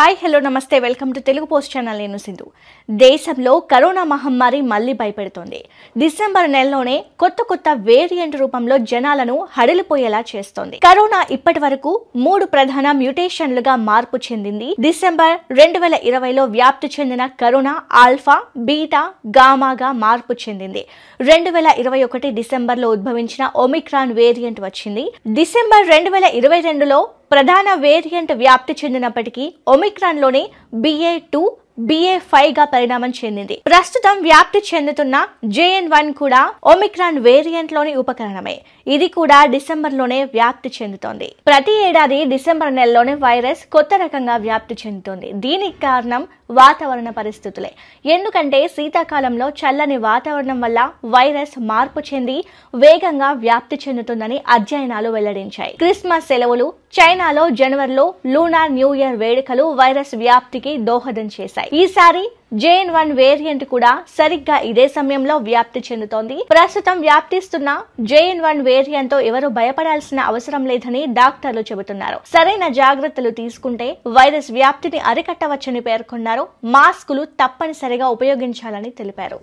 Hi hello నమస్తే welcome to Telugu post channel. నేను సింధు. దేశంలో కరోనా మహమ్మారి మళ్లీ భయపెడుతోంది. డిసెంబర్ నెలలోనే కొత్త వేరియంట్ రూపంలో జనాలను హడలిపోయేలా చేస్తోంది. కరోనా ఇప్పటి వరకు 3 ప్రధాన మ్యూటేషన్లుగా మార్పు చెందింది. డిసెంబర్ 2020లో వ్యాప్తి చెందిన కరోనా ఆల్ఫా, బీటా, గామాగా మార్పు చెందింది. 2021 డిసెంబర్లో ఉద్భవించిన ఒమిక్రాన్ వేరియంట్ వచ్చింది. డిసెంబర్ 2022లో ప్రధాన వేరియంట్ వ్యాప్తి చెందినప్పటికీ ఒమిక్రాన్ లోనే BA.2, BA.5 గా పరిణామం చెందింది. ప్రస్తుతం వ్యాప్తి చెందుతున్న JN.1 కూడా ఒమిక్రాన్ వేరియంట్ లోని ఉపకరణమే. ఇది కూడా డిసెంబర్ లోనే వ్యాప్తి చెందుతోంది. ప్రతి ఏడాది డిసెంబర్ నెలలోనే వైరస్ కొత్త రకంగా వ్యాప్తి చెందుతోంది. దీనికి కారణం వాతావరణ పరిస్థితులే. ఎందుకంటే శీతాకాలంలో చల్లని వాతావరణం వల్ల వైరస్ మార్పు చెంది వేగంగా వ్యాప్తి చెందుతుందని అధ్యయనాలు వెల్లడించాయి. క్రిస్మస్ సెలవులు, చైనాలో జనవరిలో లూనార్ న్యూ ఇయర్ వేడుకలు వైరస్ వ్యాప్తికి దోహదం చేశాయి. ఈసారి JN.1 వేరియంట్ కూడా సరిగ్గా ఇదే సమయంలో వ్యాప్తి చెందుతోంది. ప్రస్తుతం వ్యాప్తిస్తున్న JN.1 వేరియంట్ తో ఎవరు భయపడాల్సిన అవసరం లేదని డాక్టర్లు చెబుతున్నారు. సరైన జాగ్రత్తలు తీసుకుంటే వైరస్ వ్యాప్తిని అరికట్టవచ్చని పేర్కొన్నారు. మాస్కులు తప్పనిసరిగా ఉపయోగించాలని తెలిపారు.